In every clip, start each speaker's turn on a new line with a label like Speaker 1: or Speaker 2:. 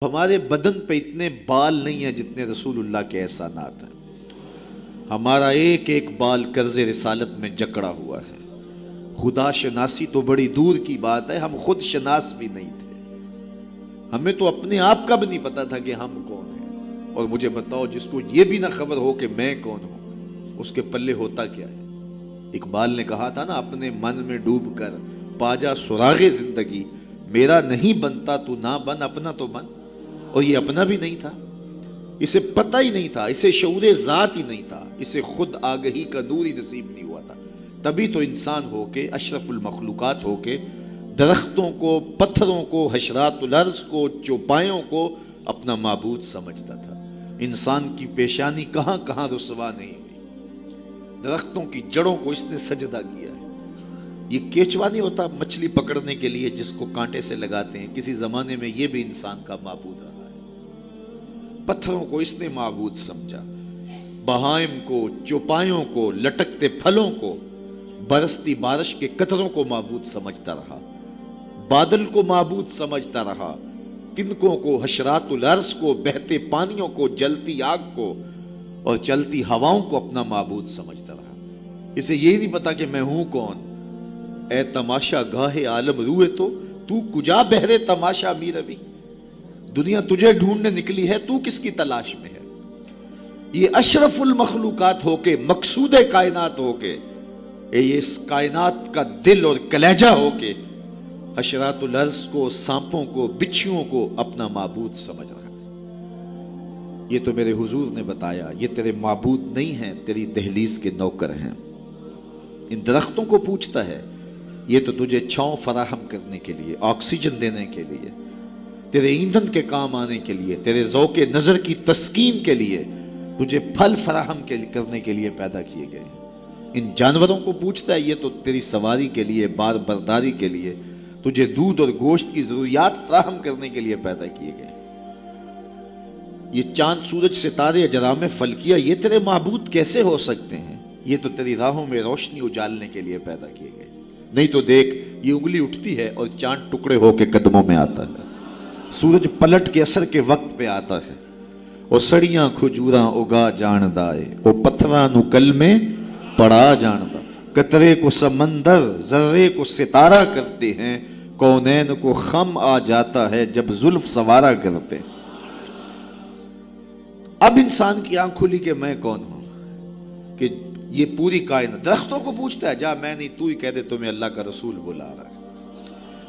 Speaker 1: ہمارے بدن پہ اتنے بال نہیں ہیں جتنے رسول اللہ کے احسانات ہیں۔ ہمارا ایک ایک بال قرض رسالت میں جکڑا ہوا ہے۔ خدا شناسی تو بڑی دور کی بات ہے، ہم خود شناس بھی نہیں تھے۔ ہمیں تو اپنے آپ کا بھی نہیں پتا تھا کہ ہم کون ہیں۔ اور مجھے بتاؤ، جس کو یہ بھی نہ خبر ہو کہ میں کون ہوں، اس کے پلے ہوتا کیا ہے؟ اقبال نے کہا تھا نا، اپنے من میں ڈوب کر پا جا سراغ زندگی، میرا نہیں بنتا تو نہ بن، اپنا تو بن۔ اور یہ اپنا بھی نہیں تھا، اسے پتہ ہی نہیں تھا، اسے شعور ذات ہی نہیں تھا، اسے خود آگہی کا نور ہی نصیب نہیں ہوا تھا۔ تبھی تو انسان ہو کے، اشرف المخلوقات ہو کے، درختوں کو، پتھروں کو، حشرات الارض کو، چوپایوں کو اپنا معبود سمجھتا تھا۔ انسان کی پیشانی کہاں کہاں رسوا نہیں ہوئی، درختوں کی جڑوں کو اس نے سجدہ کیا ہے۔ یہ کیچوا نہیں ہوتا مچھلی پکڑنے کے لیے جس کو کانٹے سے لگاتے ہیں، کسی زمانے میں یہ بھی انسان کا معبود رہا ہے۔ پتھروں کو اس نے معبود سمجھا، بہائم کو، چوپایوں کو، لٹکتے پھلوں کو، برستی بارش کے قطروں کو معبود سمجھتا رہا، بادل کو معبود سمجھتا رہا، تنکوں کو، حشرات الارض کو، بہتے پانیوں کو، جلتی آگ کو اور چلتی ہواؤں کو اپنا معبود سمجھتا رہا۔ اسے یہی نہیں پتا کہ میں ہوں کون۔ اے تماشا گاہ عالم روئے تو کجا بہرے تماشا می روی، دنیا تجھے ڈھونڈنے نکلی ہے، تو کس کی تلاش میں ہے؟ یہ اشرف المخلوقات ہو کے، مقصود کائنات ہو کے، یہ اس کائنات کا دل اور کلیجہ ہو کے حشرات الارض کو، سانپوں کو، بچھیوں کو اپنا معبود سمجھ رہا ہے۔ یہ تو میرے حضور نے بتایا، یہ تیرے معبود نہیں ہیں، تیری دہلیز کے نوکر ہیں۔ ان درختوں کو پوچھتا ہے، یہ تو تجھے چھاؤں فراہم کرنے کے لیے، آکسیجن دینے کے لیے، تیرے ایندھن کے کام آنے کے لیے، تیرے ذوق نظر کی تسکین کے لیے، تجھے پھل فراہم کرنے کے لیے پیدا کیے گئے ہیں۔ ان جانوروں کو پوچھتا ہے، یہ تو تیری سواری کے لیے، بار برداری کے لیے، تجھے دودھ اور گوشت کی ضروریات فراہم کرنے کے لیے پیدا کیے گئے۔ یہ چاند، سورج، ستارے، اجرام فلکیہ، یہ تیرے معبود کیسے ہو سکتے ہیں؟ یہ تو تیری راہوں میں روشنی اجالنے کے لیے پیدا کیے گئے۔ نہیں تو دیکھ، یہ انگلی اٹھتی ہے اور چاند ٹکڑے ہو کے قدموں میں آتا ہے، سورج پلٹ کے اثر کے وقت پہ آتا ہے، اور سڑیاں کھجوراں اگا جاندہ ہے، وہ پتھراں نو کل میں پڑا جاندہ، قطرے کو سمندر، ذرے کو ستارہ کرتے ہیں، کونین کو خم آ جاتا ہے جب زلف سوارا کرتے ہیں۔ اب انسان کی آنکھ کھلی کہ میں کون ہوں، کہ یہ پوری کائنات۔ درختوں کو پوچھتا ہے، جا میں نہیں، تو ہی کہہ دے تمہیں اللہ کا رسول بلا رہا ہے۔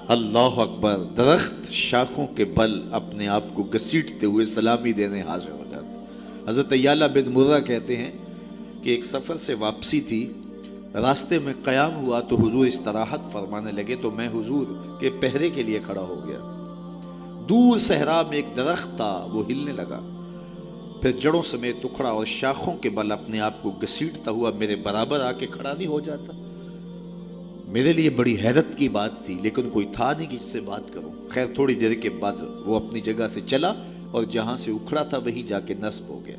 Speaker 1: اللہ اکبر! درخت شاخوں کے بل اپنے آپ کو گھسیٹتے ہوئے سلامی دینے حاضر ہو جاتے۔ حضرت یعلا بن مرہ کہتے ہیں کہ ایک سفر سے واپسی تھی، راستے میں قیام ہوا تو حضور استراحت فرمانے لگے، تو میں حضور کے پہرے کے لیے کھڑا ہو گیا۔ دور صحرا میں ایک درخت تھا، وہ ہلنے لگا، پھر جڑوں سمیت اکھڑا اور شاخوں کے بل اپنے آپ کو گھسیٹتا ہوا میرے برابر آ کے کھڑا نہیں ہو جاتا۔ میرے لیے بڑی حیرت کی بات تھی، لیکن کوئی تھا نہیں کہ جس سے بات کروں۔ خیر تھوڑی دیر کے بعد وہ اپنی جگہ سے چلا اور جہاں سے اکھڑا تھا وہیں جا کے نصب ہو گیا۔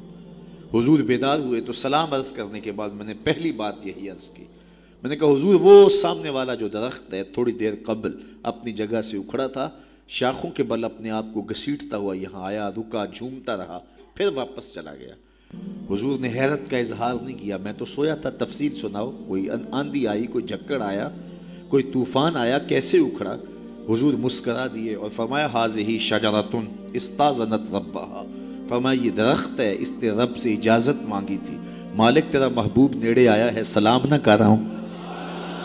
Speaker 1: حضور بیدار ہوئے تو سلام عرض کرنے کے بعد میں نے پہلی بات یہی عرض کی، میں نے کہا حضور، وہ سامنے والا جو درخت ہے تھوڑی دیر قبل اپنی جگہ سے اکھڑا تھا، شاخوں کے بل اپنے آپ کو گھسیٹتا ہوا یہاں آیا، رکا، جھومتا رہا، پھر واپس چلا گیا۔ حضور نے حیرت کا اظہار نہیں کیا، میں تو سویا تھا، تفصیل سناؤ، کوئی آندھی آئی، کوئی جھکڑ آیا، کوئی طوفان آیا، کیسے اکھڑا؟ حضور مسکرا دیے اور فرمایا، ھذہ شجرۃ استاذنت ربھا، فرمایا یہ درخت ہے، اس نے رب سے اجازت مانگی تھی، مالک تیرا محبوب نیڑے آیا ہے، سلام نہ کر رہا ہوں،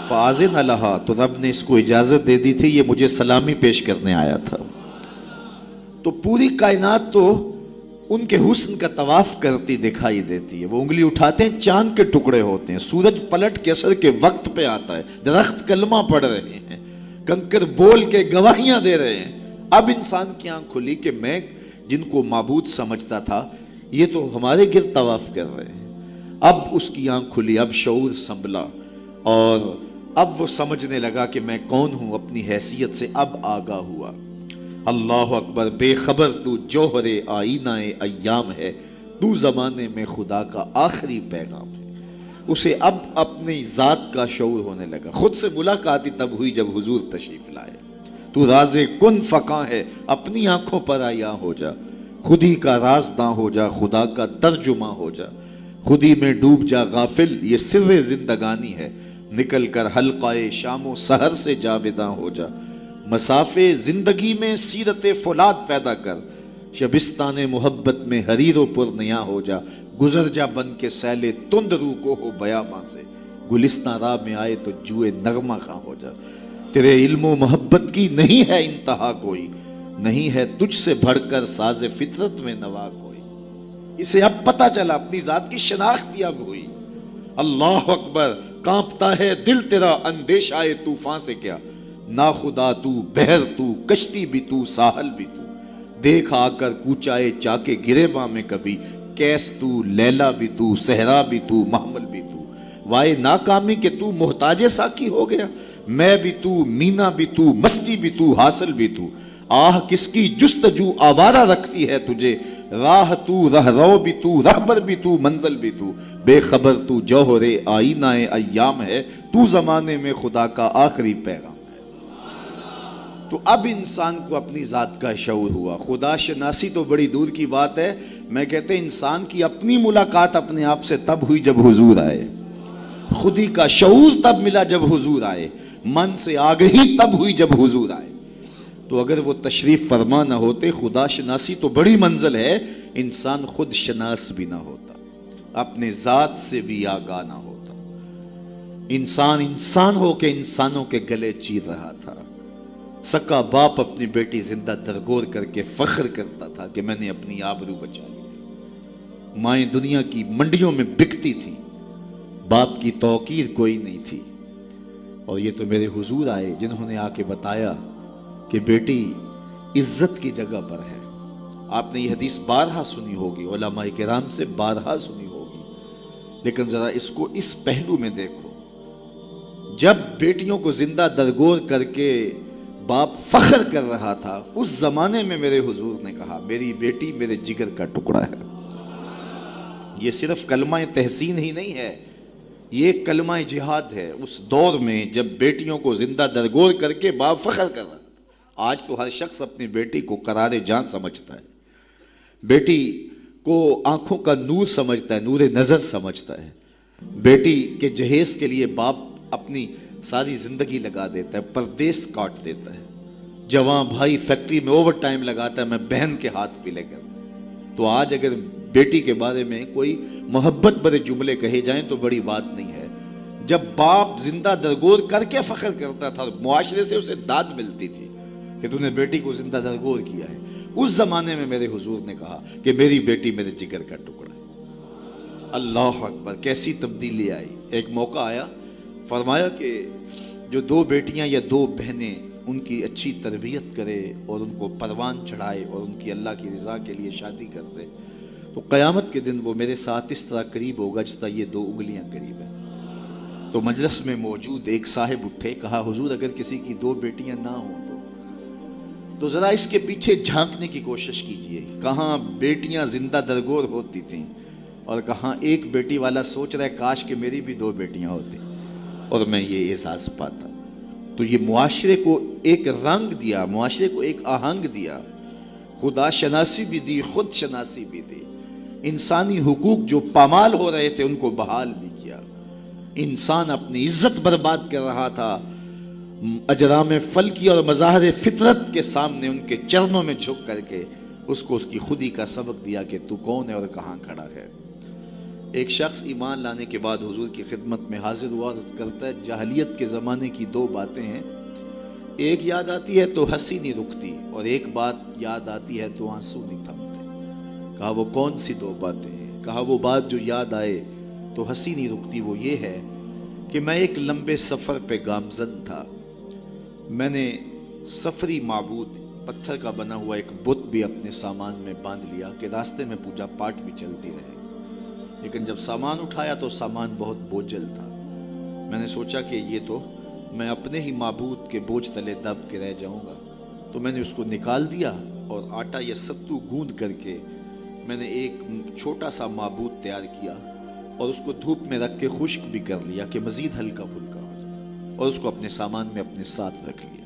Speaker 1: فاذن لھا، تو رب نے اس کو اجازت دے دی تھی، یہ مجھے سلامی پیش کرنے آیا تھا۔ تو پوری کائنات تو ان کے حسن کا طواف کرتی دکھائی دیتی ہے۔ وہ انگلی اٹھاتے ہیں، چاند کے ٹکڑے ہوتے ہیں، سورج پلٹ کے اثر کے وقت پہ آتا ہے، درخت کلمہ پڑھ رہے ہیں، کنکر بول کے گواہیاں دے رہے ہیں۔ اب انسان کی آنکھ کھلی کہ میں جن کو معبود سمجھتا تھا، یہ تو ہمارے گرد طواف کر رہے ہیں۔ اب اس کی آنکھ کھلی، اب شعور سنبھلا، اور اب وہ سمجھنے لگا کہ میں کون ہوں، اپنی حیثیت سے اب آگاہ ہوا۔ اللہ اکبر! بے خبر تو جوہر آئینہ ایام ہے، تو زمانے میں خدا کا آخری پیغام ہے۔ اسے اب اپنی ذات کا شعور ہونے لگا۔ خود سے ملاقات ہی تب ہوئی جب حضور تشریف لائے، تو راز کن فقاں ہے، اپنی آنکھوں پر آیا ہو جا، خودی کا رازداں ہو جا، خدا کا ترجمہ ہو جا، خودی میں ڈوب جا غافل، یہ سر زندگانی ہے، نکل کر حلقہ شام و سحر سے جاویداں ہو جا، مسافے زندگی میں سیرت فولاد پیدا کر، شبستان محبت میں حریر و پر نیا ہو جا، گزر جا بن کے سیل تند رو کو ہو بیاباں سے، گلستان راہ میں آئے تو جوئے نغمہ خواں ہو جا، تیرے علم و محبت کی نہیں ہے انتہا کوئی، نہیں ہے تجھ سے بڑھ کر ساز فطرت میں نوا کوئی، اسے اب پتہ چلا، اپنی ذات کی شناخت اب ہوئی، اللہ اکبر، کانپتا ہے دل تیرا اندیشہ طوفان سے کیا، نا خدا تو، بحر تو، کشتی بھی تو، ساحل بھی تو، دیکھ آ کر کوچائے چاکے گریباں میں کبھی، کیس تو، لیلا بھی تو، صحرا بھی تو، محمل بھی تو، وائے ناکامی کہ تو محتاج ساکی ہو گیا، میں بھی تو، مینا بھی تو، مستی بھی تو، حاصل بھی تو، آہ کس کی جستجو آوارہ رکھتی ہے تجھے، راہ تو، رہرو بھی تو، رہبر بھی تو، منزل بھی تو، بے خبر تو جوہر آئینہ ایام ہے، تو زمانے میں خدا کا آخری پیغام ہے۔ تو اب انسان کو اپنی ذات کا شعور ہوا، خدا شناسی تو بڑی دور کی بات ہے، میں کہتے ہیں انسان کی اپنی ملاقات اپنے آپ سے تب ہوئی جب حضور آئے، خودی کا شعور تب ملا جب حضور آئے، من سے آگہی تب ہوئی جب حضور آئے۔ تو اگر وہ تشریف فرما نہ ہوتے، خدا شناسی تو بڑی منزل ہے، انسان خود شناس بھی نہ ہوتا، اپنے ذات سے بھی آگاہ نہ ہوتا، انسان ہو کے انسانوں کے گلے چیر رہا تھا، سکا باپ اپنی بیٹی زندہ درگور کر کے فخر کرتا تھا کہ میں نے اپنی آبرو بچا لی، مائیں دنیا کی منڈیوں میں بکتی تھی، باپ کی توقیر کوئی نہیں تھی، اور یہ تو میرے حضور آئے جنہوں نے آ کے بتایا کہ بیٹی عزت کی جگہ پر ہے۔ آپ نے یہ حدیث بارہا سنی ہوگی، علماء کرام سے بارہا سنی ہوگی، لیکن ذرا اس کو اس پہلو میں دیکھو، جب بیٹیوں کو زندہ درگور کر کے باپ فخر کر رہا تھا، اس زمانے میں میرے حضور نے کہا میری بیٹی میرے جگر کا ٹکڑا ہے۔ یہ صرف کلمہ تحسین ہی نہیں ہے، یہ کلمہ جہاد ہے، اس دور میں جب بیٹیوں کو زندہ درگور کر کے باپ فخر کر رہا تھا۔ آج تو ہر شخص اپنی بیٹی کو قرار جان سمجھتا ہے، بیٹی کو آنکھوں کا نور سمجھتا ہے، نور نظر سمجھتا ہے، بیٹی کے جہیز کے لیے باپ اپنی ساری زندگی لگا دیتا ہے، پردیس کاٹ دیتا ہے، جوان بھائی فیکٹری میں اوور ٹائم لگاتا ہے، میں بہن کے ہاتھ بھی لے کر۔ تو آج اگر بیٹی کے بارے میں کوئی محبت بھرے جملے کہے جائیں تو بڑی بات نہیں ہے، جب باپ زندہ درگور کر کے فخر کرتا تھا، معاشرے سے اسے داد ملتی تھی کہ تو نے بیٹی کو زندہ درگور کیا ہے، اس زمانے میں میرے حضور نے کہا کہ میری بیٹی میرے جگر کا ٹکڑا ہے۔ اللہ اکبر، کیسی تبدیلی آئی۔ ایک موقع آیا، فرمایا کہ جو دو بیٹیاں یا دو بہنیں ان کی اچھی تربیت کرے اور ان کو پروان چڑھائے اور ان کی اللہ کی رضا کے لیے شادی کر دے تو قیامت کے دن وہ میرے ساتھ اس طرح قریب ہوگا جس طرح یہ دو انگلیاں قریب ہیں۔ تو مجلس میں موجود ایک صاحب اٹھے، کہا حضور اگر کسی کی دو بیٹیاں نہ ہوں تو ذرا اس کے پیچھے جھانکنے کی کوشش کیجئے، کہاں بیٹیاں زندہ درگور ہوتی تھیں اور کہاں ایک بیٹی والا سوچ رہا ہے کاش کہ میری بھی دو بیٹیاں ہوتی اور میں یہ احساس پاتا۔ تو یہ معاشرے کو ایک رنگ دیا، معاشرے کو ایک آہنگ دیا، خدا شناسی بھی دی، خود شناسی بھی دی، انسانی حقوق جو پامال ہو رہے تھے ان کو بحال بھی کیا۔ انسان اپنی عزت برباد کر رہا تھا، اجرام فلکی اور مظاہر فطرت کے سامنے ان کے چرنوں میں جھک کر کے اس کو اس کی خودی کا سبق دیا کہ تو کون ہے اور کہاں کھڑا ہے۔ ایک شخص ایمان لانے کے بعد حضور کی خدمت میں حاضر ہوا، کرتا ہے جاہلیت کے زمانے کی دو باتیں ہیں، ایک یاد آتی ہے تو ہنسی نہیں رکتی اور ایک بات یاد آتی ہے تو آنسو نہیں تھمتے۔ کہا وہ کون سی دو باتیں ہیں؟ کہا وہ بات جو یاد آئے تو ہنسی نہیں رکتی وہ یہ ہے کہ میں ایک لمبے سفر پہ گامزن تھا، میں نے سفری معبود پتھر کا بنا ہوا ایک بت بھی اپنے سامان میں باندھ لیا کہ راستے میں پوجا پاٹ بھی چلتی رہے، لیکن جب سامان اٹھایا تو سامان بہت بوجھل تھا، میں نے سوچا کہ یہ تو میں اپنے ہی معبود کے بوجھ تلے دب کے رہ جاؤں گا، تو میں نے اس کو نکال دیا اور آٹا یا ستو گوندھ کر کے میں نے ایک چھوٹا سا معبود تیار کیا اور اس کو دھوپ میں رکھ کے خشک بھی کر لیا کہ مزید ہلکا پھلکا ہو جائے، اور اس کو اپنے سامان میں اپنے ساتھ رکھ لیا۔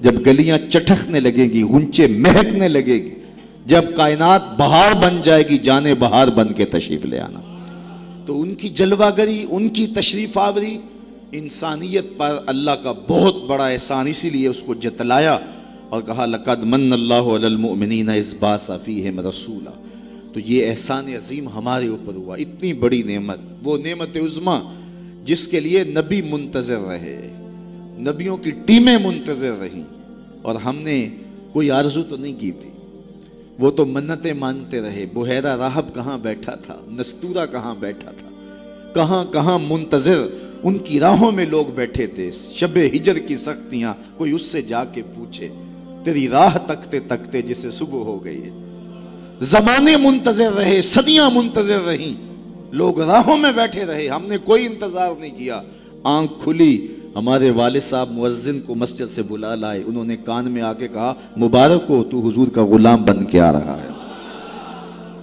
Speaker 1: جب گلیاں چٹخنے لگیں گی، غنچے مہکنے لگے گی، جب کائنات بہار بن جائے گی، جانے بہار بن کے تشریف لے آنا۔ تو ان کی جلوہ گری، ان کی تشریف آوری انسانیت پر اللہ کا بہت بڑا احسان، اسی لیے اس کو جتلایا اور کہا لَقَدْ مَنَّ اللَّهُ عَلَى الْمُؤْمِنِينَ إِذْ بَعَثَ فِيهِمْ رَسُولًا۔ تو یہ احسان عظیم ہمارے اوپر ہوا، اتنی بڑی نعمت، وہ نعمت عظمیٰ جس کے لیے نبی منتظر رہے، نبیوں کی ٹیمیں منتظر رہیں، اور ہم نے کوئی آرزو تو نہیں کی تھی، وہ تو منتیں مانتے رہے۔ بحیرہ راہب کہاں بیٹھا تھا، نستورہ کہاں بیٹھا تھا، کہاں کہاں منتظر ان کی راہوں میں لوگ بیٹھے تھے۔ شب ہجر کی سختیاں، کوئی اس سے جا کے پوچھے، تیری راہ تکتے تکتے جسے صبح ہو گئی ہے۔ زمانے منتظر رہے، صدیاں منتظر رہیں، لوگ راہوں میں بیٹھے رہے، ہم نے کوئی انتظار نہیں کیا۔ آنکھ کھلی، ہمارے والد صاحب مؤذن کو مسجد سے بلا لائے، انہوں نے کان میں آ کے کہا مبارک ہو، تو حضور کا غلام بن کے آ رہا ہے۔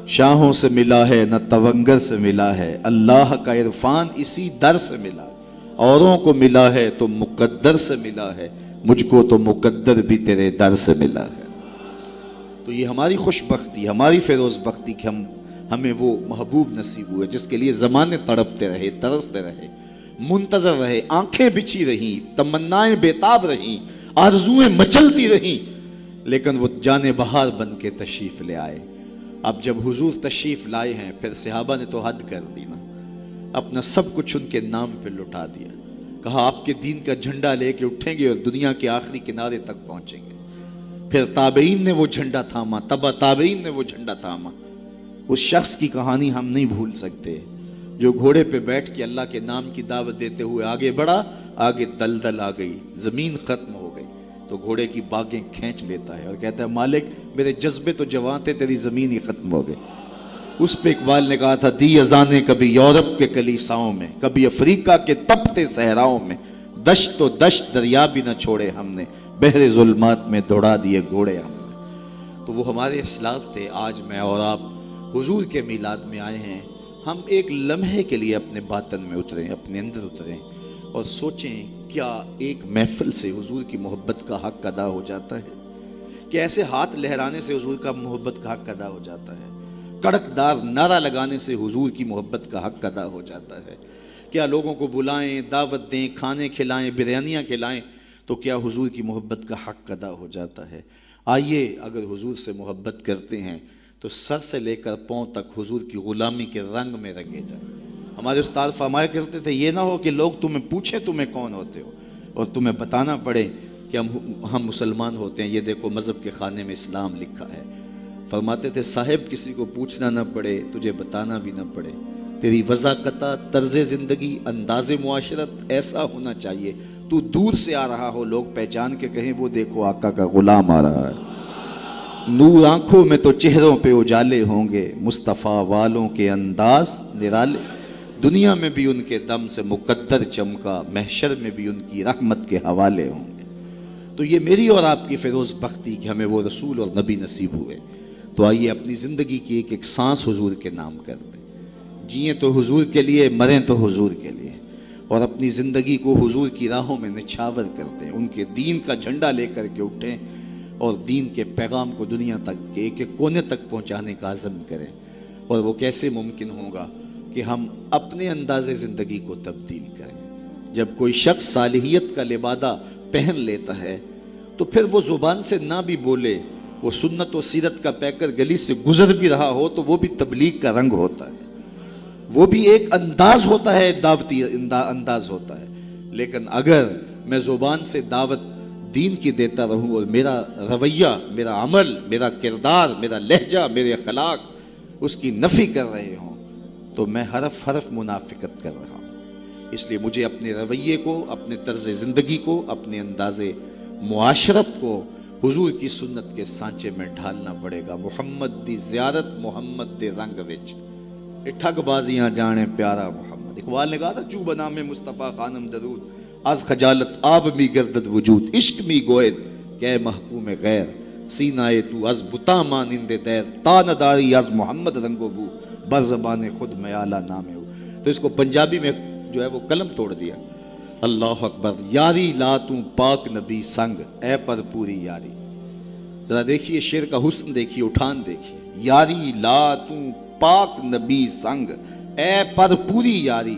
Speaker 1: شاہوں سے ملا ہے نہ تونگر سے ملا ہے، اللہ کا عرفان اسی در سے ملا ہے۔ اوروں کو ملا ہے تو مقدر سے ملا ہے، مجھ کو تو مقدر بھی تیرے در سے ملا ہے۔ تو یہ ہماری خوش بختی، ہماری فیروز بختی کہ ہمیں وہ محبوب نصیب ہوئے جس کے لیے زمانے تڑپتے رہے، ترستے رہے، منتظر رہے، آنکھیں بچھی رہیں، تمنائیں بیتاب رہیں، آرزویں مچلتی رہیں، لیکن وہ جانے بہار بن کے تشریف لے آئے۔ اب جب حضور تشریف لائے ہیں، پھر صحابہ نے تو حد کر دی نا، اپنا سب کچھ ان کے نام پہ لٹا دیا، کہا آپ کے دین کا جھنڈا لے کے اٹھیں گے اور دنیا کے آخری کنارے تک پہنچیں گے۔ پھر تابعین نے وہ جھنڈا تھاما، تبع تابعین نے وہ جھنڈا تھاما۔ اس شخص کی کہانی ہم نہیں بھول سکتے جو گھوڑے پہ بیٹھ کے اللہ کے نام کی دعوت دیتے ہوئے آگے بڑھا، آگے دلدل آ گئی، زمین ختم ہو گئی، تو گھوڑے کی باگیں کھینچ لیتا ہے اور کہتا ہے مالک میرے جذبے تو جوان تھے، تیری زمین ہی ختم ہو گئی۔ اس پہ اقبال نے کہا تھا دی اذانیں کبھی یورپ کے کلیساؤں میں، کبھی افریقہ کے تپتے صحراؤں میں، دشت و دشت دریا بھی نہ چھوڑے ہم نے، بحر ظلمات میں دوڑا دیے گھوڑے ہم نے۔ تو وہ ہمارے اسلاف تھے۔ آج میں اور آپ حضور کے میلاد میں آئے ہیں، ہم ایک لمحے کے لیے اپنے باطن میں اتریں، اپنے اندر اتریں اور سوچیں کیا ایک محفل سے حضور کی محبت کا حق ادا ہو جاتا ہے؟ کہ ایسے ہاتھ لہرانے سے حضور کا محبت کا حق ادا ہو جاتا ہے؟ کڑک دار نعرہ لگانے سے حضور کی محبت کا حق ادا ہو جاتا ہے؟ کیا لوگوں کو بلائیں، دعوت دیں، کھانے کھلائیں، بریانیاں کھلائیں تو کیا حضور کی محبت کا حق ادا ہو جاتا ہے؟ آئیے اگر حضور سے محبت کرتے ہیں تو سر سے لے کر پاؤں تک حضور کی غلامی کے رنگ میں رنگے جائیں۔ ہمارے استاد فرمایا کرتے تھے یہ نہ ہو کہ لوگ تمہیں پوچھیں تمہیں کون ہوتے ہو اور تمہیں بتانا پڑے کہ ہم مسلمان ہوتے ہیں، یہ دیکھو مذہب کے خانے میں اسلام لکھا ہے۔ فرماتے تھے صاحب کسی کو پوچھنا نہ پڑے، تجھے بتانا بھی نہ پڑے، تیری وضاقتہ، طرز زندگی، انداز معاشرت ایسا ہونا چاہیے تو دور سے آ رہا ہو، لوگ پہچان کے کہیں وہ دیکھو آقا کا غلام آ رہا ہے۔ نور آنکھوں میں تو چہروں پہ اجالے ہوں گے، مصطفیٰ والوں کے انداز نرالے، دنیا میں بھی ان کے دم سے مقدر چمکا، محشر میں بھی ان کی رحمت کے حوالے ہوں گے۔ تو یہ میری اور آپ کی فیروز بختی کہ ہمیں وہ رسول اور نبی نصیب ہوئے۔ تو آئیے اپنی زندگی کی ایک ایک سانس حضور کے نام کر دیں، جئیں تو حضور کے لیے، مریں تو حضور کے لیے، اور اپنی زندگی کو حضور کی راہوں میں نچھاور کر دیں، ان کے دین کا جھنڈا لے کر کے اٹھیں اور دین کے پیغام کو دنیا تک کے ایک ایک کونے تک پہنچانے کا عزم کریں۔ اور وہ کیسے ممکن ہوگا کہ ہم اپنے انداز زندگی کو تبدیل کریں۔ جب کوئی شخص صالحیت کا لبادہ پہن لیتا ہے تو پھر وہ زبان سے نہ بھی بولے، وہ سنت و سیرت کا پیکر گلی سے گزر بھی رہا ہو تو وہ بھی تبلیغ کا رنگ ہوتا ہے، وہ بھی ایک انداز ہوتا ہے، دعوتی انداز ہوتا ہے۔ لیکن اگر میں زبان سے دعوت دین کی دیتا رہوں اور میرا رویہ، میرا عمل، میرا کردار، میرا لہجہ، میرے اخلاق اس کی نفی کر رہے ہوں تو میں حرف حرف منافقت کر رہا ہوں۔ اس لیے مجھے اپنے رویے کو، اپنے طرز زندگی کو، اپنے انداز معاشرت کو حضور کی سنت کے سانچے میں ڈھالنا پڑے گا۔ محمد دی زیارت محمد دے رنگ وچ، ٹھگ بازیاں جانے پیارا محمد۔ اقبال نے کہا تھا چوب نام مصطفیٰ خانم درود، از خجالت آب می گردد وجود، عشق می گوید کہ محکوم غیر، سینائے تو از بتا مانند دیر، تا نداری از محمد رنگ و بو، بر زبان خود میالہ نام ہو۔ تو اس کو پنجابی میں جو ہے وہ قلم توڑ دیا، اللہ اکبر. یاری لا تو پاک نبی سنگ اے پر پوری یاری. ذرا دیکھیے شعر کا حسن دیکھیے, اٹھان دیکھیے. یاری لا تو پاک نبی سنگ اے پر پوری یاری,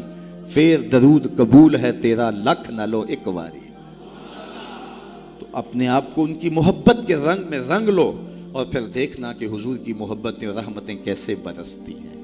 Speaker 1: پھر درود قبول ہے تیرا لکھ نہ لو ایک واری. تو اپنے آپ کو ان کی محبت کے رنگ میں رنگ لو, اور پھر دیکھنا کہ حضور کی محبتیں اور رحمتیں کیسے برستی ہیں.